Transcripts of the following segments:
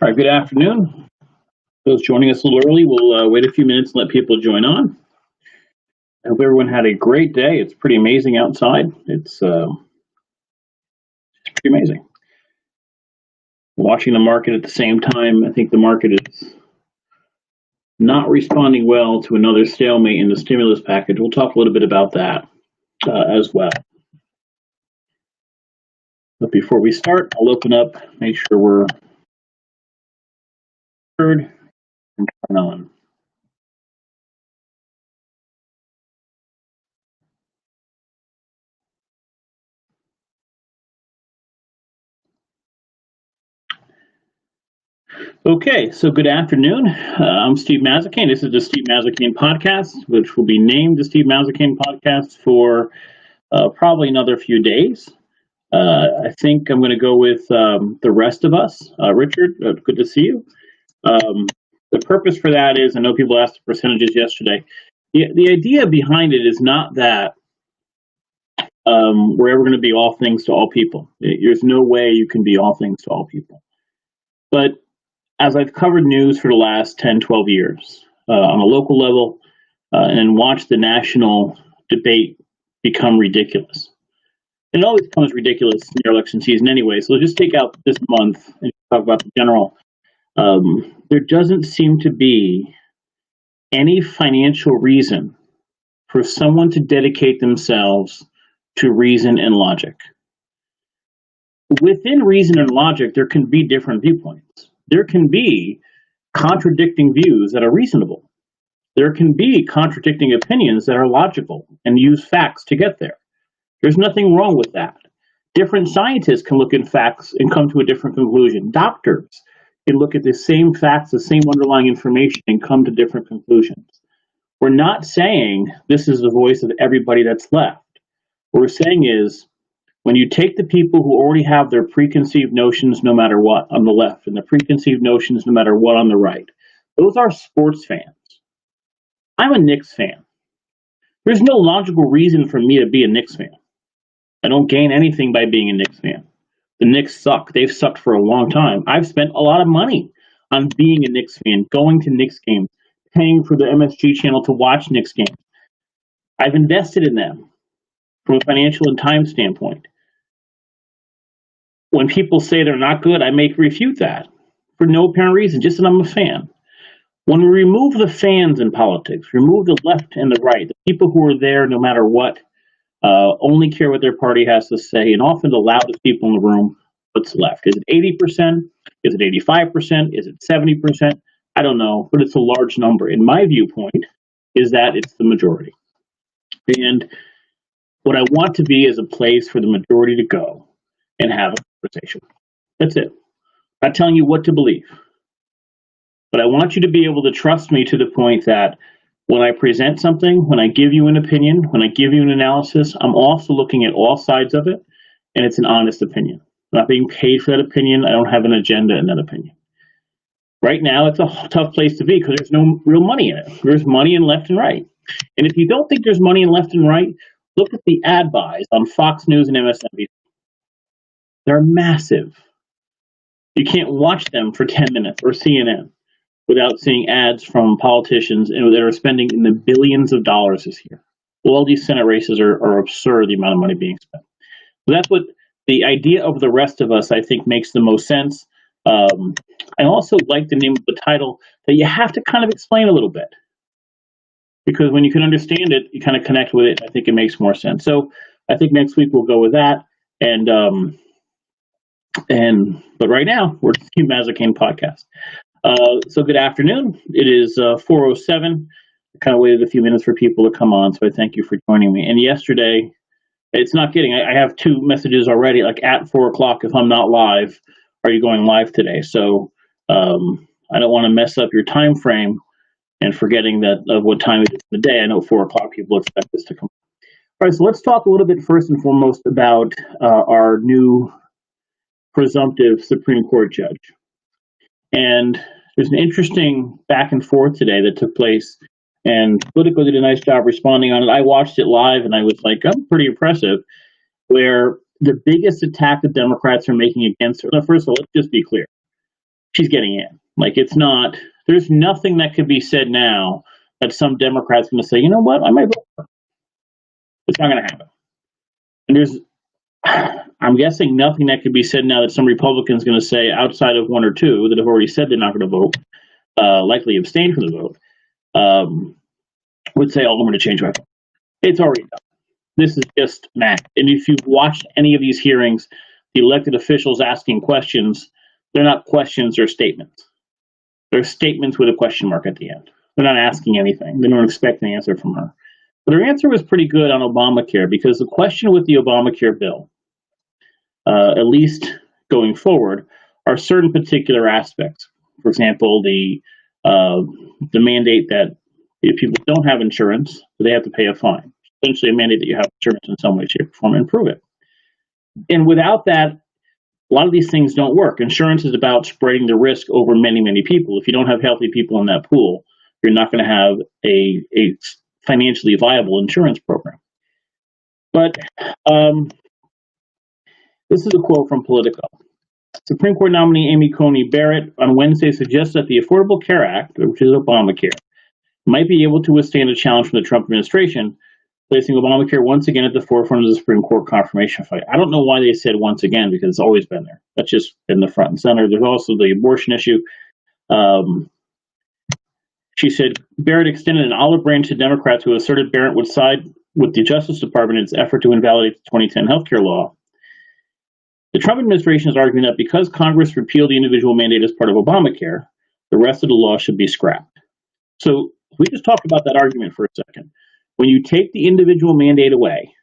All right, good afternoon. Those joining us a little early, we'll wait a few minutes and let people join on. I hope everyone had a great day. It's pretty amazing outside. It's pretty amazing. Watching the market at the same time, I think the market is not responding well to another stalemate in the stimulus package. We'll talk a little bit about that as well. But before we start, I'll open up, make sure we're heard and turn on. Okay, so good afternoon. I'm Steve Mazzacane. This is the Steve Mazzacane podcast, which will be named the Steve Mazzacane podcast for probably another few days. I think I'm going to go with the rest of us. Richard, good to see you. The purpose for that is, I know people asked the percentages yesterday. The idea behind it is not that we're ever going to be all things to all people. There's no way you can be all things to all people. But as I've covered news for the last 10, 12 years on a local level and watched the national debate become ridiculous. And it always becomes ridiculous in your election season anyway, so we'll just take out this month and talk about the general. There doesn't seem to be any financial reason for someone to dedicate themselves to reason and logic. Within reason and logic, there can be different viewpoints. There can be contradicting views that are reasonable. There can be contradicting opinions that are logical and use facts to get there. There's nothing wrong with that. Different scientists can look at facts and come to a different conclusion. Doctors can look at the same facts, the same underlying information, and come to different conclusions. We're not saying this is the voice of everybody that's left. What we're saying is, when you take the people who already have their preconceived notions no matter what on the left and the preconceived notions no matter what on the right, those are sports fans. I'm a Knicks fan. There's no logical reason for me to be a Knicks fan. I don't gain anything by being a Knicks fan. The Knicks suck. They've sucked for a long time. I've spent a lot of money on being a Knicks fan, going to Knicks games, paying for the MSG channel to watch Knicks games. I've invested in them from a financial and time standpoint. When people say they're not good, I may refute that for no apparent reason, just that I'm a fan. When we remove the fans in politics, remove the left and the right, the people who are there no matter what, only care what their party has to say, and often the loudest people in the room, what's left? Is it 80%? Is it 85%? Is it 70%? I don't know, but it's a large number. In my viewpoint, is that it's the majority. And what I want to be is a place for the majority to go and have a conversation. That's it. I'm not telling you what to believe. But I want you to be able to trust me to the point that when I present something, when I give you an opinion, when I give you an analysis, I'm also looking at all sides of it, and it's an honest opinion. I'm not being paid for that opinion. I don't have an agenda in that opinion. Right now, it's a tough place to be because there's no real money in it. There's money in left and right. And if you don't think there's money in left and right, look at the ad buys on Fox News and MSNBC. They're massive. You can't watch them for 10 minutes or CNN without seeing ads from politicians that are spending in the billions of dollars this year. Well, all these Senate races are absurd, the amount of money being spent. So that's what the idea of the rest of us, I think, makes the most sense. I also like the name of the title, that you have to kind of explain a little bit. Because when you can understand it, you kind of connect with it. I think it makes more sense. So I think next week we'll go with that. But right now, we're the Steve Mazzacane podcast. So good afternoon. It is 4:07. I kind of waited a few minutes for people to come on, so I thank you for joining me. And yesterday, it's not kidding. I have 2 messages already, like at 4 o'clock. If I'm not live, are you going live today? So I don't want to mess up your time frame and forgetting that of what time it is in the day. I know 4 o'clock people expect this to come. All right, so let's talk a little bit first and foremost about our new presumptive Supreme Court judge. And there's an interesting back and forth today that took place, and Politico did a nice job responding on it. I watched it live, and I was like, I'm pretty impressive, where the biggest attack the Democrats are making against her. Now, first of all, let's just be clear. she's getting in. Like, it's not, there's nothing that could be said now that some Democrat's going to say, you know what, I might vote for her. It's not going to happen. And there's, I'm guessing nothing that could be said now that some Republican's going to say, outside of one or two that have already said they're not going to vote, likely abstain from the vote, would say, oh, I'm going to change my vote. It's already done. This is just math. And if you've watched any of these hearings, the elected officials asking questions, they're not questions, they're statements. They're statements with a question mark at the end. They're not asking anything. They don't expect an answer from her. But her answer was pretty good on Obamacare, because the question with the Obamacare bill, at least going forward, are certain particular aspects. For example, the mandate that if people don't have insurance, they have to pay a fine. Essentially, a mandate that you have insurance in some way, shape, or form, and prove it. And without that, a lot of these things don't work. Insurance is about spreading the risk over many, many people. If you don't have healthy people in that pool, you're not going to have a financially viable insurance program. But this is a quote from Politico. Supreme Court nominee Amy Coney Barrett on Wednesday suggests that the Affordable Care Act, which is Obamacare, might be able to withstand a challenge from the Trump administration, placing Obamacare once again at the forefront of the Supreme Court confirmation fight. I don't know why they said once again, because it's always been there. That's just been the front and center. There's also the abortion issue. She said Barrett extended an olive branch to Democrats who asserted Barrett would side with the Justice Department in its effort to invalidate the 2010 healthcare law. The Trump administration is arguing that because Congress repealed the individual mandate as part of Obamacare, the rest of the law should be scrapped. So we just talked about that argument for a second. When you take the individual mandate away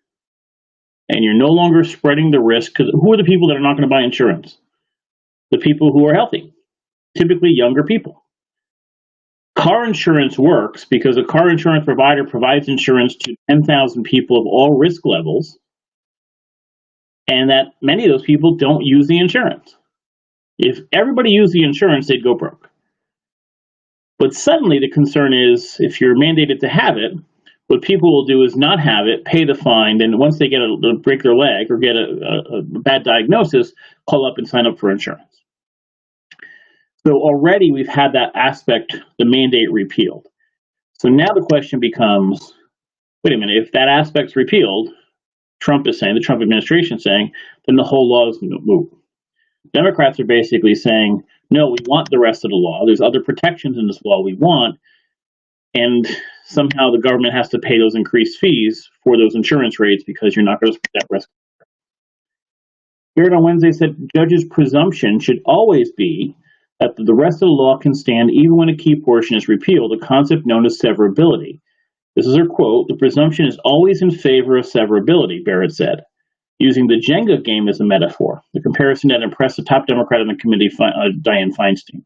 and you're no longer spreading the risk, because who are the people that are not going to buy insurance? The people who are healthy, typically younger people. Car insurance works because a car insurance provider provides insurance to 10,000 people of all risk levels, and that many of those people don't use the insurance. If everybody used the insurance, they'd go broke. But suddenly the concern is, if you're mandated to have it, what people will do is not have it, pay the fine, and once they get break their leg or get a bad diagnosis, call up and sign up for insurance. So already we've had that aspect, the mandate repealed. So now the question becomes, wait a minute, if that aspect's repealed, Trump is saying, the Trump administration is saying, then the whole law is moot. Democrats are basically saying, no, we want the rest of the law. There's other protections in this law we want, and somehow the government has to pay those increased fees for those insurance rates because you're not going to spread that risk. Barrett on Wednesday said judges' presumption should always be that the rest of the law can stand even when a key portion is repealed, a concept known as severability. This is her quote, "The presumption is always in favor of severability," Barrett said, using the Jenga game as a metaphor, the comparison that impressed the top Democrat on the committee, Dianne Feinstein.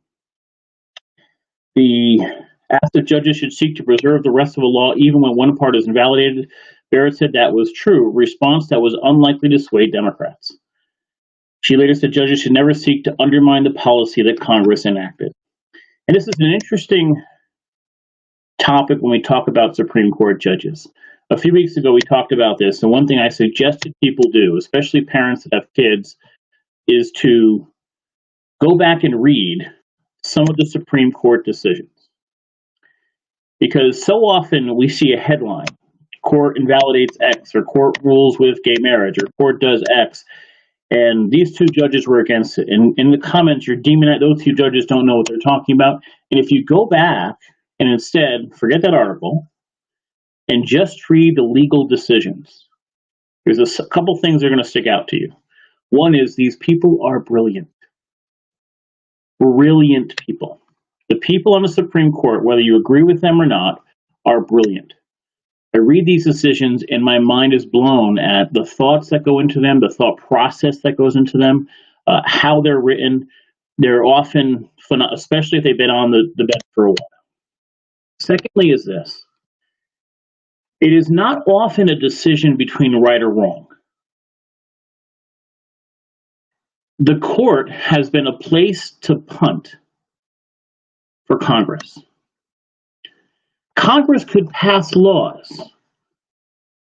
Asked if judges should seek to preserve the rest of the law even when one part is invalidated, Barrett said that was true, a response that was unlikely to sway Democrats. She later said judges should never seek to undermine the policy that Congress enacted. And this is an interesting topic when we talk about Supreme Court judges. A few weeks ago, we talked about this, and one thing I suggested people do, especially parents that have kids, is to go back and read some of the Supreme Court decisions. Because so often we see a headline, court invalidates X, or court rules with gay marriage, or court does X, and these two judges were against it. And in the comments, you're deeming that those two judges don't know what they're talking about. And if you go back and instead forget that article and just read the legal decisions, there's a couple things that are going to stick out to you. One is these people are brilliant. Brilliant people. The people on the Supreme Court, whether you agree with them or not, are brilliant. I read these decisions and my mind is blown at the thoughts that go into them, the thought process that goes into them, how they're written. They're often, especially if they've been on the bench for a while. Secondly is this. It is not often a decision between right or wrong. The court has been a place to punt for Congress. Congress could pass laws.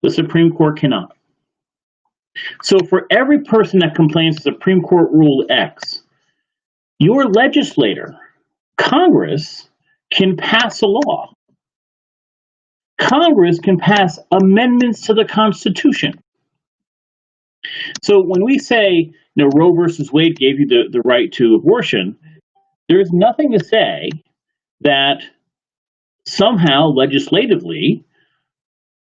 The Supreme Court cannot. So for every person that complains the Supreme Court ruled X, Your legislator, Congress, can pass a law. Congress can pass amendments to the Constitution. So when we say, Roe versus Wade gave you the right to abortion, there's nothing to say that somehow legislatively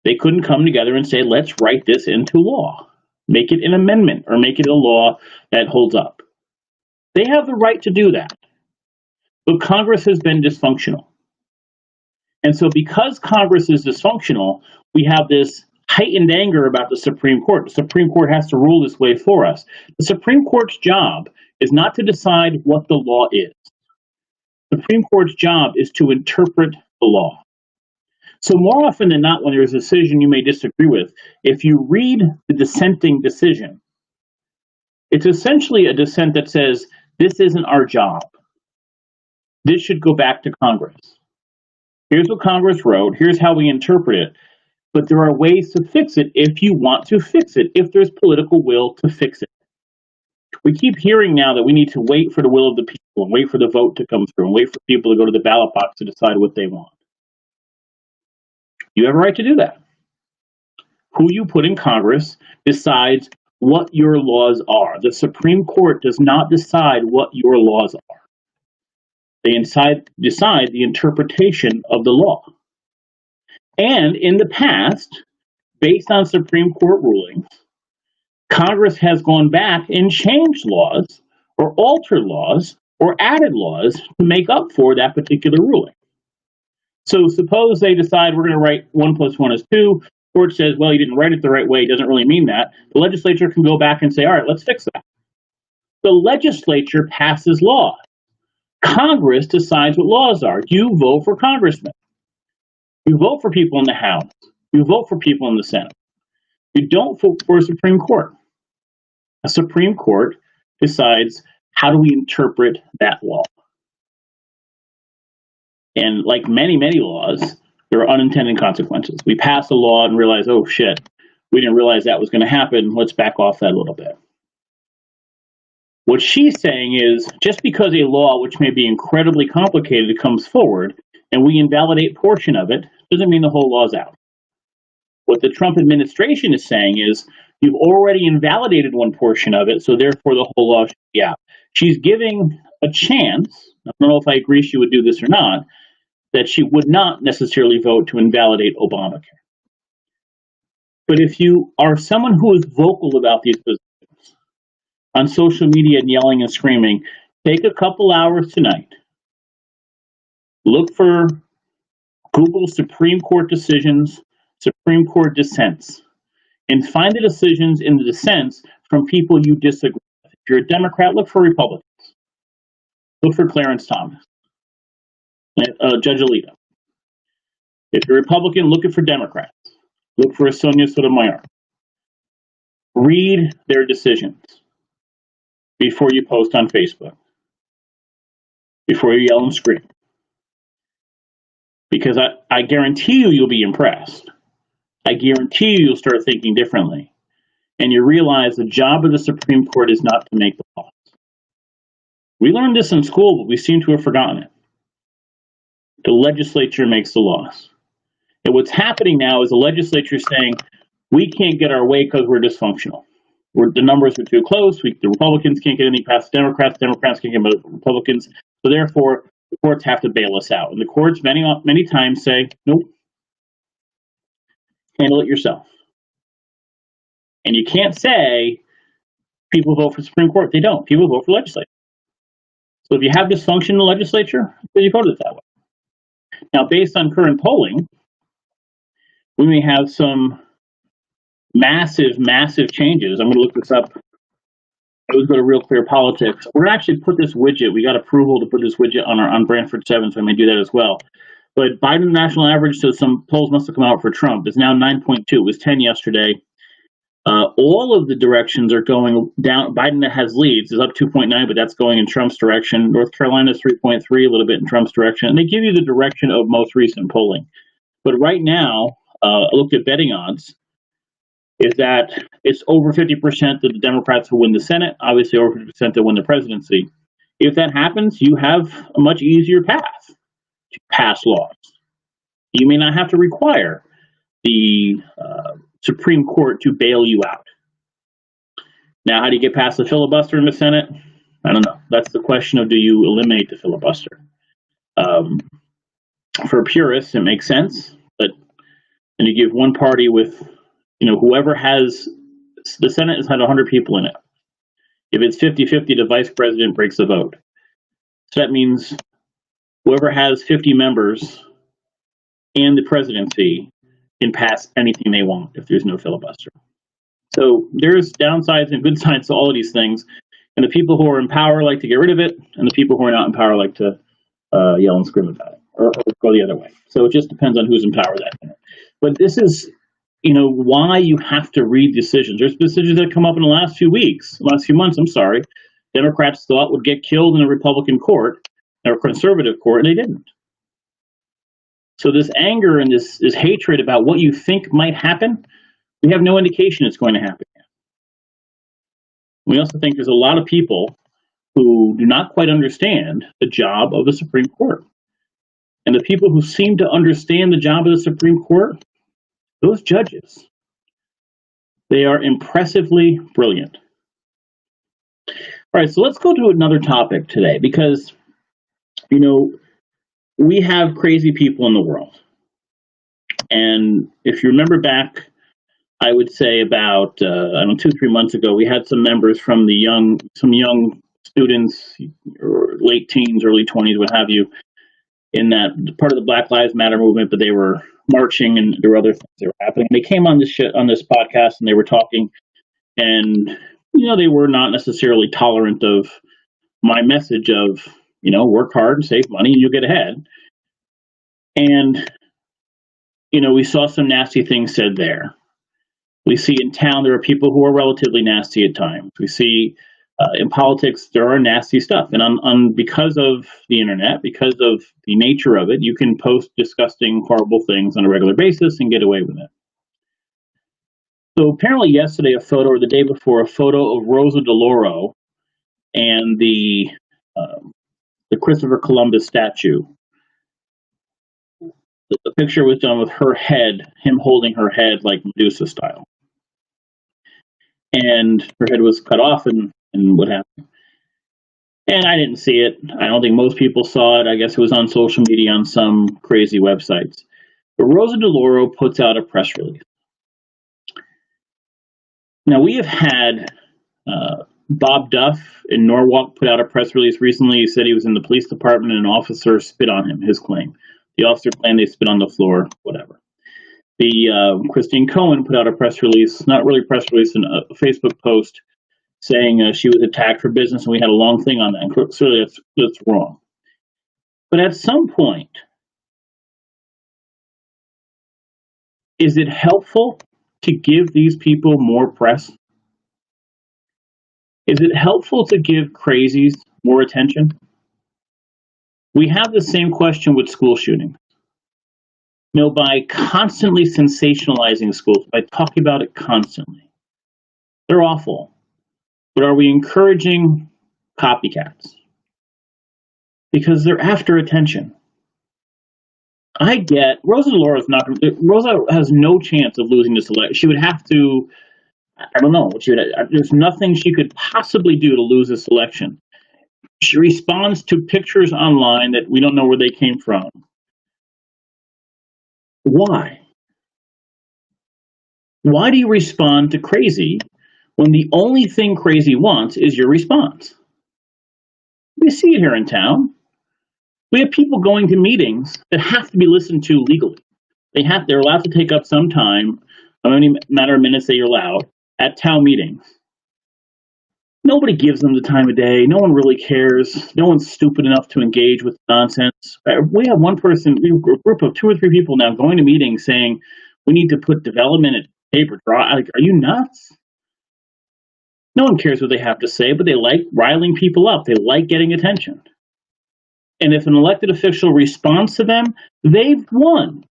they couldn't come together and say, let's write this into law, make it an amendment, or make it a law that holds up. They have the right to do that. But Congress has been dysfunctional. And so because Congress is dysfunctional, we have this heightened anger about the Supreme Court. The Supreme Court has to rule this way for us. The Supreme Court's job is not to decide what the law is. The Supreme Court's job is to interpret the law. So more often than not, when there's a decision you may disagree with, if you read the dissenting decision, it's essentially a dissent that says, this isn't our job. This should go back to Congress. Here's what Congress wrote. Here's how we interpret it. But there are ways to fix it if you want to fix it, if there's political will to fix it. We keep hearing now that we need to wait for the will of the people and wait for the vote to come through and wait for people to go to the ballot box to decide what they want. You have a right to do that. Who you put in Congress decides what your laws are. The Supreme Court does not decide what your laws are. They decide the interpretation of the law. And in the past, based on Supreme Court rulings, Congress has gone back and changed laws or altered laws or added laws to make up for that particular ruling. So suppose they decide we're going to write 1 + 1 is 2. Court says, well, you didn't write it the right way. It doesn't really mean that. The legislature can go back and say, all right, let's fix that. The legislature passes laws. Congress decides what laws are. You vote for congressmen. You vote for people in the House. You vote for people in the Senate. You don't vote for a Supreme Court. A Supreme Court decides how do we interpret that law. And like many, many laws, there are unintended consequences. We pass a law and realize, oh shit, we didn't realize that was going to happen. Let's back off that a little bit. What she's saying is just because a law, which may be incredibly complicated, comes forward and we invalidate a portion of it, doesn't mean the whole law's out. What the Trump administration is saying is you've already invalidated one portion of it, so therefore the whole law should be out. She's giving a chance, I don't know if I agree she would do this or not, that she would not necessarily vote to invalidate Obamacare. But if you are someone who is vocal about these positions on social media and yelling and screaming, take a couple hours tonight. Look for Google Supreme Court decisions, Supreme Court dissents, and find the decisions in the dissents from people you disagree with. If you're a Democrat, look for Republicans. Look for Clarence Thomas, Judge Alito. If you're a Republican, look for Democrats. Look for Sonia Sotomayor. Read their decisions before you post on Facebook, before you yell and scream. Because I guarantee you'll be impressed. I guarantee you'll start thinking differently. And you realize the job of the Supreme Court is not to make the laws. We learned this in school, but we seem to have forgotten it. The legislature makes the laws. And what's happening now is the legislature is saying, we can't get our way because we're dysfunctional. The numbers are too close. The Republicans can't get anything past the Democrats. Democrats can't get the Republicans. So therefore, the courts have to bail us out. And the courts many times say, nope, handle it yourself. And you can't say people vote for the Supreme Court. They don't. People vote for the legislature. So if you have dysfunction in the legislature, then you voted that way. Now, based on current polling, we may have some massive, massive changes. I'm going to look this up. I always go to Real Clear Politics. We're going to actually put this widget. We got approval to put this widget on Brandford 7, so I may do that as well. But Biden national average, so some polls must have come out for Trump, is now 9.2. It was 10 yesterday. All of the directions are going down. Biden that has leads is up 2.9, but that's going in Trump's direction. North Carolina is 3.3, a little bit in Trump's direction. And they give you the direction of most recent polling. But right now, I looked at betting odds, is that it's over 50% that the Democrats will win the Senate, obviously over 50% that win the presidency. If that happens, you have a much easier path to pass laws. You may not have to require the Supreme Court to bail you out. Now, how do you get past the filibuster in the Senate? I don't know. That's the question of, do you eliminate the filibuster? For purists, it makes sense, but then you give one party with, whoever has, the Senate has had 100 people in it. If it's 50-50, the vice president breaks the vote. So that means whoever has 50 members and the presidency can pass anything they want if there's no filibuster. So there's downsides and good sides to all of these things. And the people who are in power like to get rid of it, and the people who are not in power like to yell and scream about it, or go the other way. So it just depends on who's in power that minute. But this is, why you have to read decisions. There's decisions that come up in the last few months, Democrats thought would get killed in a Republican court, or conservative court, and they didn't. So this anger and this hatred about what you think might happen, we have no indication it's going to happen yet. We also think there's a lot of people who do not quite understand the job of the Supreme Court. And the people who seem to understand the job of the Supreme Court, those judges, they are impressively brilliant. All right, so let's go to another topic today, because, we have crazy people in the world. And if you remember back, I would say about 2-3 months ago, we had some members from some young students, or late teens, early 20s, what have you, in that part of the Black Lives Matter movement, but they were marching and there were other things that were happening. They came on this podcast and they were talking, and they were not necessarily tolerant of my message of work hard and save money and you'll get ahead. And we saw some nasty things said there. We see in town there are people who are relatively nasty at times. We see in politics there are nasty stuff, and because of the internet, because of the nature of it, you can post disgusting, horrible things on a regular basis and get away with it. So apparently yesterday, or the day before, a photo of Rosa DeLauro and the Christopher Columbus statue. The picture was done with her head, him holding her head like Medusa style. And her head was cut off and what happened. And I didn't see it. I don't think most people saw it. I guess it was on social media on some crazy websites. But Rosa DeLauro puts out a press release. Now, we have had Bob Duff in Norwalk put out a press release recently. He said he was in the police department and an officer spit on him, his claim. The officer claimed they spit on the floor, whatever. The Christine Cohen put out a press release, not really a press release, a Facebook post saying she was attacked for business, and we had a long thing on that. And clearly that's wrong. But at some point, is it helpful to give these people more press? Is it helpful to give crazies more attention? We have the same question with school shootings. By constantly sensationalizing schools, by talking about it constantly, they're awful. But are we encouraging copycats? Because they're after attention. I get Rosa has no chance of losing this election. She would have to, I don't know, there's nothing she could possibly do to lose this election. She responds to pictures online that we don't know where they came from. Why? Why do you respond to crazy when the only thing crazy wants is your response? We see it here in town. We have people going to meetings that have to be listened to legally. They're allowed to take up some time, how many matter of minutes they are allowed, at town meetings. Nobody gives them the time of day. No one really cares. No one's stupid enough to engage with nonsense. We have a group of 2 or 3 people now going to meetings saying we need to put development at paper draw. Like, are you nuts? No one cares what they have to say, but they like riling people up. They like getting attention. And if an elected official responds to them, they've won.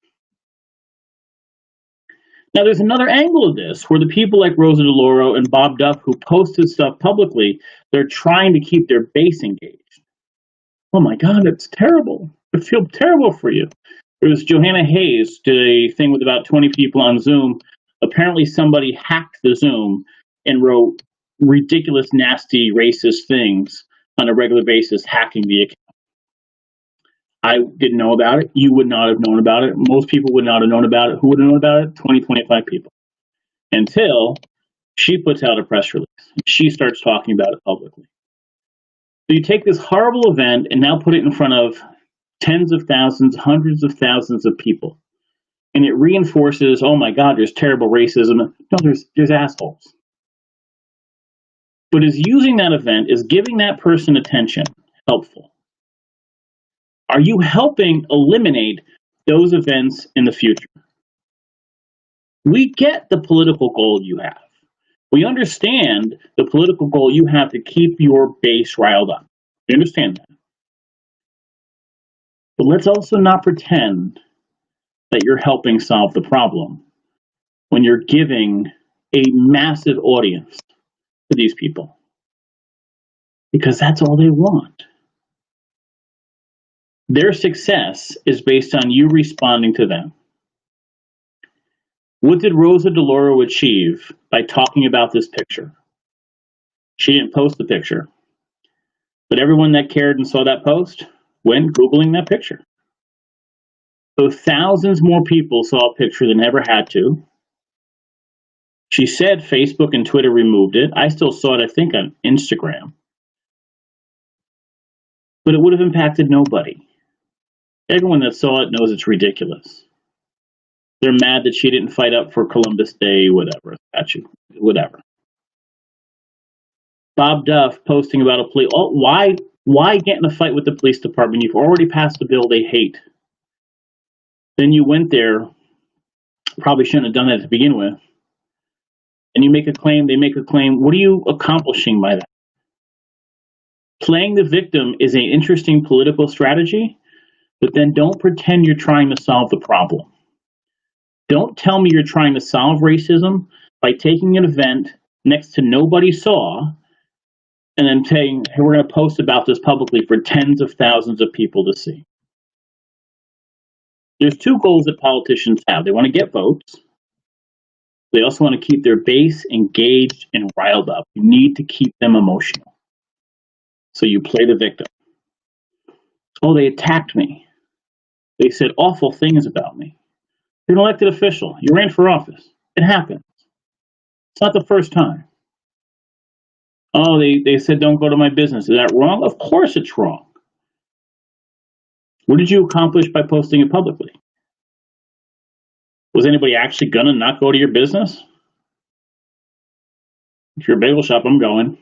Now, there's another angle of this where the people like Rosa DeLauro and Bob Duff who posted stuff publicly, they're trying to keep their base engaged. Oh my God, it's terrible. I feel terrible for you. There was Johanna Hayes did a thing with about 20 people on Zoom. Apparently somebody hacked the Zoom and wrote ridiculous, nasty, racist things on a regular basis, hacking the account. I didn't know about it. You would not have known about it. Most people would not have known about it. Who would have known about it? 20, 25 people. Until she puts out a press release. She starts talking about it publicly. So you take this horrible event and now put it in front of tens of thousands, hundreds of thousands of people. And it reinforces, oh my God, there's terrible racism. No, there's assholes. But is using that event, is giving that person attention helpful? Are you helping eliminate those events in the future? We get the political goal you have. We understand the political goal you have to keep your base riled up. We understand that. But let's also not pretend that you're helping solve the problem when you're giving a massive audience to these people. Because that's all they want. Their success is based on you responding to them. What did Rosa DeLauro achieve by talking about this picture? She didn't post the picture. But everyone that cared and saw that post went Googling that picture. So thousands more people saw a picture than ever had to. She said Facebook and Twitter removed it. I still saw it, I think, on Instagram. But it would have impacted nobody. Everyone that saw it knows it's ridiculous. They're mad that she didn't fight up for Columbus Day, whatever, statue, whatever. Bob Duff posting about a police. Oh, why get in a fight with the police department? You've already passed a bill they hate. Then you went there, probably shouldn't have done that to begin with. And you make a claim, they make a claim. What are you accomplishing by that? Playing the victim is an interesting political strategy, but then don't pretend you're trying to solve the problem. Don't tell me you're trying to solve racism by taking an event next to nobody saw and then saying, hey, we're going to post about this publicly for tens of thousands of people to see. There's two goals that politicians have. They want to get votes. They also want to keep their base engaged and riled up. You need to keep them emotional. So you play the victim. Oh, they attacked me. They said awful things about me. You're an elected official. You ran for office. It happens. It's not the first time. Oh, they said don't go to my business. Is that wrong? Of course it's wrong. What did you accomplish by posting it publicly? Was anybody actually gonna not go to your business? If you're a bagel shop, I'm going.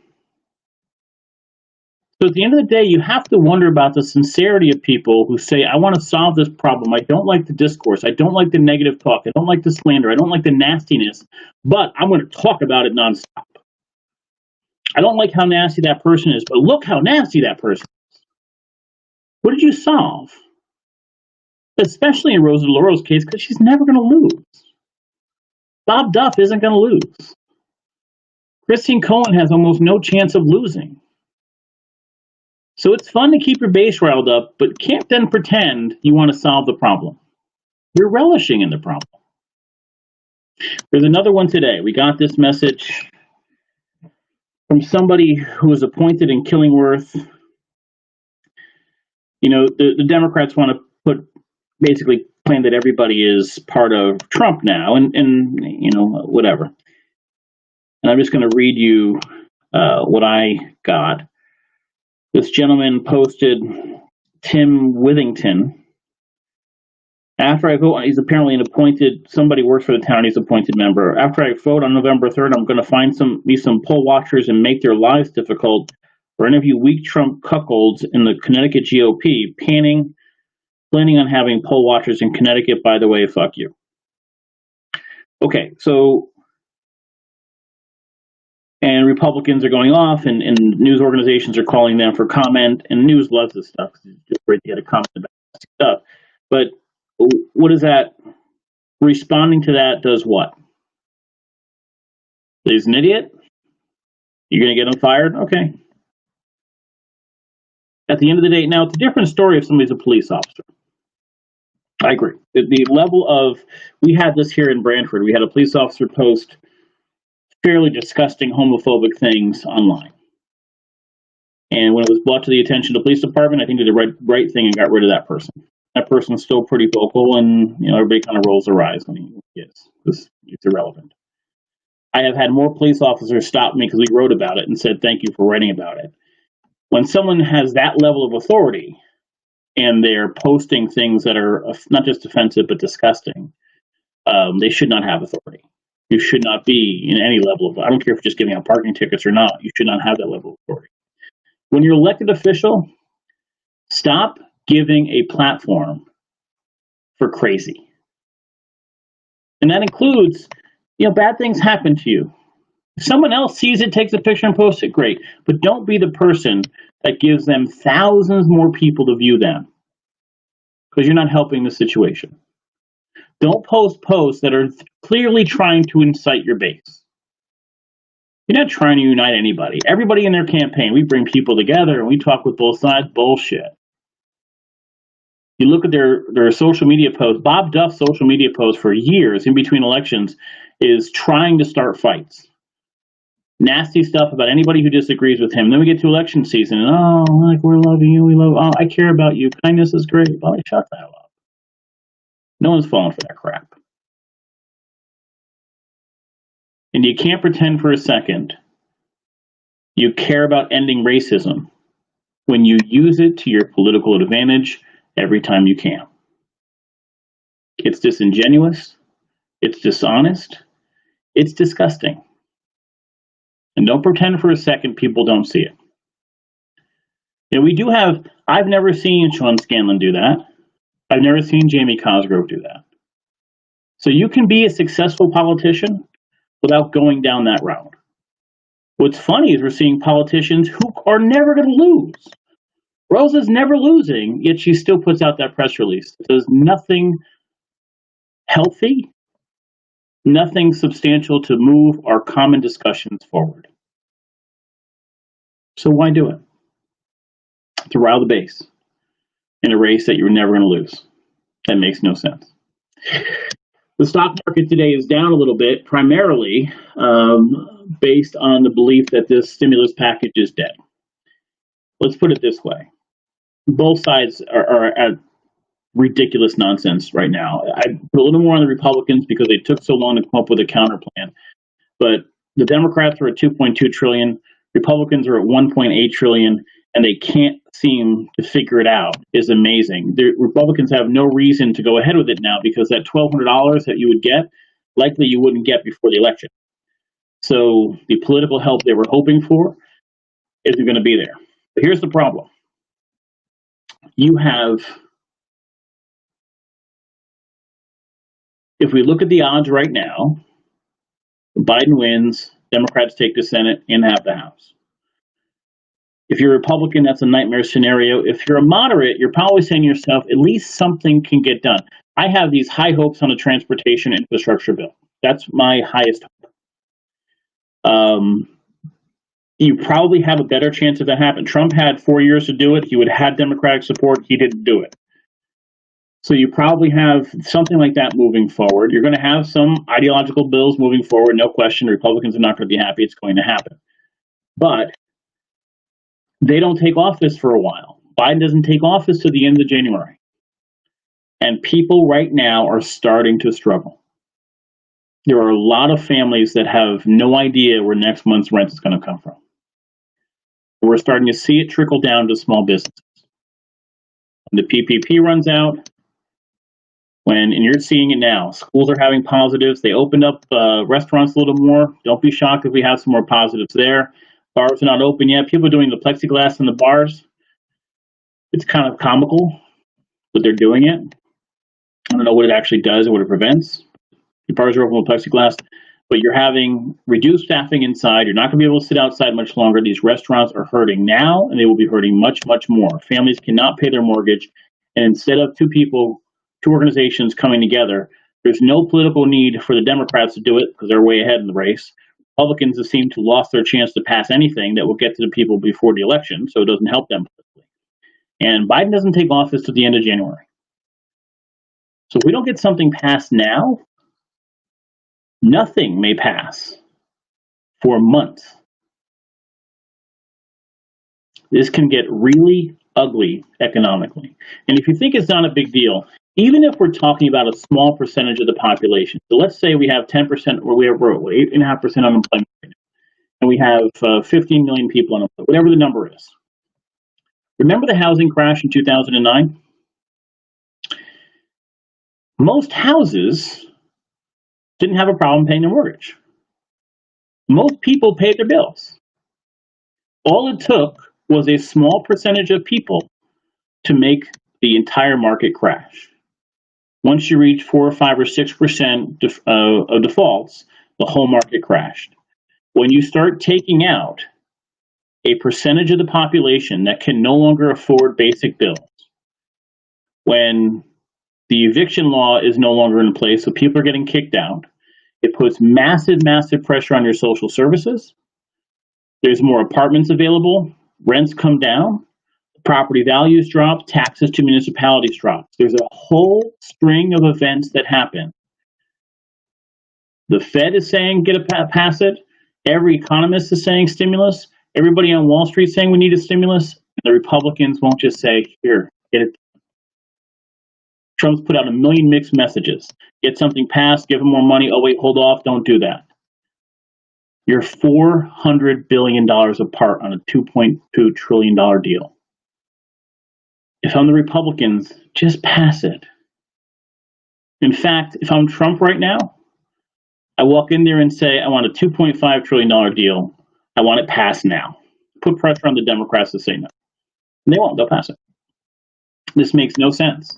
So at the end of the day, you have to wonder about the sincerity of people who say, I want to solve this problem. I don't like the discourse. I don't like the negative talk. I don't like the slander. I don't like the nastiness, but I'm going to talk about it nonstop. I don't like how nasty that person is, but look how nasty that person is. What did you solve? Especially in Rosa DeLauro's case, because she's never going to lose. Bob Duff isn't going to lose. Christine Cohen has almost no chance of losing. So it's fun to keep your base riled up, but can't then pretend you want to solve the problem. You're relishing in the problem. There's another one today. We got this message from somebody who was appointed in Killingworth. You know, the Democrats want to basically claim that everybody is part of Trump now, and you know, whatever. And I'm just going to read you what I got. This gentleman posted, Tim Withington. After I vote, he's apparently an appointed, somebody works for the town, he's an appointed member. After I vote on November 3rd, I'm going to find some poll watchers and make their lives difficult for any of you weak Trump cuckolds in the Connecticut GOP, planning on having poll watchers in Connecticut, by the way, fuck you. Okay, so, and Republicans are going off, and news organizations are calling them for comment, and news loves this stuff. It's just great to get a comment about stuff. But what is that? Responding to that does what? He's an idiot? You're going to get him fired? Okay. At the end of the day, now it's a different story if somebody's a police officer. I agree. The level of, we had this here in Brantford. We had a police officer post fairly disgusting homophobic things online. And when it was brought to the attention of the police department, I think they did the right thing and got rid of that person. That person's still pretty vocal, and everybody kind of rolls their eyes when he is, because it's irrelevant. I have had more police officers stop me because we wrote about it and said, thank you for writing about it. When someone has that level of authority and they're posting things that are not just offensive but disgusting, they should not have authority. You should not be in any level of, I don't care if you're just giving out parking tickets or not, you should not have that level of authority. When you're elected official, stop giving a platform for crazy. And that includes, bad things happen to you. If someone else sees it, takes a picture and posts it, great. But don't be the person that gives them thousands more people to view them, because you're not helping the situation. Don't post posts that are clearly trying to incite your base. You're not trying to unite anybody. Everybody in their campaign, we bring people together and we talk with both sides. Bullshit. You look at their social media posts. Bob Duff's social media posts for years in between elections is trying to start fights. Nasty stuff about anybody who disagrees with him. Then we get to election season and, we're loving you. I care about you. Kindness is great. Well, shut the hell up. No one's falling for that crap. And you can't pretend for a second you care about ending racism when you use it to your political advantage every time you can. It's disingenuous. It's dishonest. It's disgusting. And don't pretend for a second people don't see it. I've never seen Sean Scanlon do that. I've never seen Jamie Cosgrove do that. So you can be a successful politician without going down that route. What's funny is we're seeing politicians who are never going to lose. Rosa's never losing, yet she still puts out that press release. There's nothing healthy, nothing substantial to move our common discussions forward. So why do it? To rile the base in a race that you're never going to lose. That makes no sense. The stock market today is down a little bit, primarily based on the belief that this stimulus package is dead. Let's put it this way. Both sides are at ridiculous nonsense right now. I put a little more on the Republicans because they took so long to come up with a counter plan. But the Democrats are at $2.2 trillion, Republicans are at $1.8 trillion, and they can't seem to figure it out. Is amazing. The Republicans have no reason to go ahead with it now because that $1,200 that you would get, likely you wouldn't get before the election. So the political help they were hoping for isn't going to be there. But here's the problem. You have, if we look at the odds right now, Biden wins, Democrats take the Senate and have the House. If you're a Republican, that's a nightmare scenario. If you're a moderate, you're probably saying to yourself, at least something can get done. I have these high hopes on a transportation infrastructure bill. That's my highest hope. You probably have a better chance of that happening. Trump had 4 years to do it. He would have had Democratic support. He didn't do it. So you probably have something like that moving forward. You're going to have some ideological bills moving forward. No question. Republicans are not going to be happy. It's going to happen. But they don't take office for a while. Biden doesn't take office to the end of January. And people right now are starting to struggle. There are a lot of families that have no idea where next month's rent is going to come from. We're starting to see it trickle down to small businesses. When the PPP runs out, and you're seeing it now, schools are having positives. They opened up restaurants a little more. Don't be shocked if we have some more positives there. Bars are not open yet. People are doing the plexiglass in the bars. It's kind of comical, but they're doing it. I don't know what it actually does or what it prevents. The bars are open with plexiglass, but you're having reduced staffing inside. You're not going to be able to sit outside much longer. These restaurants are hurting now, and they will be hurting much, much more. Families cannot pay their mortgage, and instead of two organizations coming together, there's no political need for the Democrats to do it because they're way ahead in the race. Republicans have seemed to lost their chance to pass anything that will get to the people before the election, so it doesn't help them politically. And Biden doesn't take office till the end of January. So if we don't get something passed now, nothing may pass for months. This can get really ugly economically. And if you think it's not a big deal, even if we're talking about a small percentage of the population, so let's say we have 10%, or we're 8.5% unemployment right now, and we have 15 million people unemployed, whatever the number is. Remember the housing crash in 2009? Most houses didn't have a problem paying their mortgage. Most people paid their bills. All it took was a small percentage of people to make the entire market crash. Once you reach 4 or 5 or 6% of defaults, the whole market crashed. When you start taking out a percentage of the population that can no longer afford basic bills, when the eviction law is no longer in place, so people are getting kicked out, it puts massive, massive pressure on your social services. There's more apartments available, rents come down, property values drop, taxes to municipalities drop. There's a whole string of events that happen. The Fed is saying pass it. Every economist is saying stimulus. Everybody on Wall Street is saying we need a stimulus. The Republicans won't just say, here, get it. Trump's put out a million mixed messages. Get something passed, give them more money. Oh, wait, hold off, don't do that. You're $400 billion apart on a $2.2 trillion deal. If I'm the Republicans, just pass it. In fact, if I'm Trump right now, I walk in there and say, I want a $2.5 trillion deal. I want it passed now. Put pressure on the Democrats to say no. And they won't, they'll pass it. This makes no sense.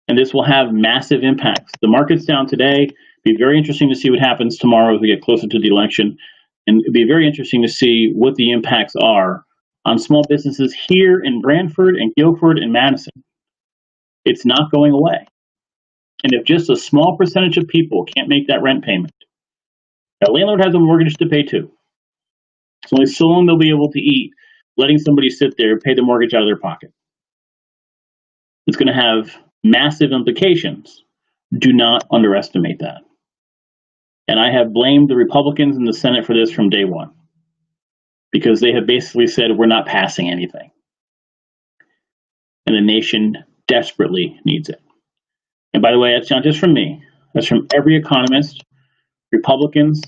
And this will have massive impacts. The market's down today. Be very interesting to see what happens tomorrow as we get closer to the election. And it'd be very interesting to see what the impacts are on small businesses here in Brantford and Guilford and Madison. It's not going away. And if just a small percentage of people can't make that rent payment, that landlord has a mortgage to pay too. It's only so long they'll be able to eat, letting somebody sit there, pay the mortgage out of their pocket. It's going to have massive implications. Do not underestimate that. And I have blamed the Republicans in the Senate for this from day one, because they have basically said we're not passing anything. And the nation desperately needs it. And by the way, that's not just from me. That's from every economist, Republicans.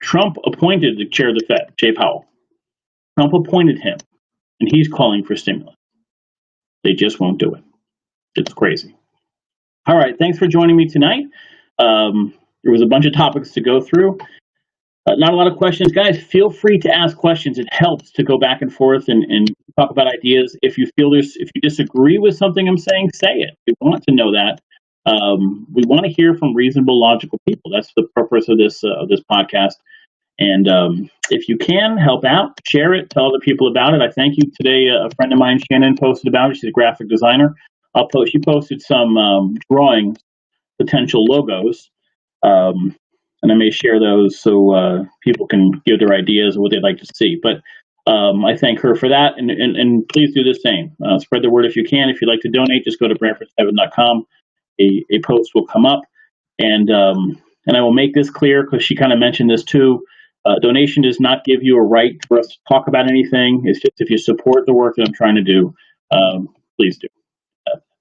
Trump appointed the chair of the Fed, Jay Powell. Trump appointed him, and he's calling for stimulus. They just won't do it. It's crazy. All right, thanks for joining me tonight. There was a bunch of topics to go through. Not a lot of questions. Guys, feel free to ask questions. It helps to go back and forth and talk about ideas. If you disagree with something I'm saying, say it. We want to know that. We want to hear from reasonable, logical people. That's the purpose of this podcast. And if you can help out, share it, tell other people about it. I thank you today. A friend of mine, Shannon, posted about it. She's a graphic designer. She posted some drawings, potential logos, and I may share those so people can give their ideas of what they'd like to see. But I thank her for that, and please do the same. Spread the word if you can. If you'd like to donate, just go to BrantfordSeven.com. A post will come up, and I will make this clear because she kind of mentioned this too. Donation does not give you a right for us to talk about anything. It's just if you support the work that I'm trying to do, please do.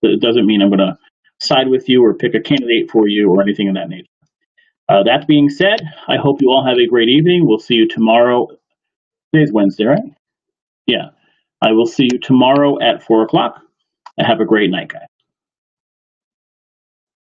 It doesn't mean I'm going to side with you or pick a candidate for you or anything of that nature. That being said, I hope you all have a great evening. We'll see you tomorrow. Today's Wednesday, right? Yeah. I will see you tomorrow at 4 o'clock. Have a great night, guys.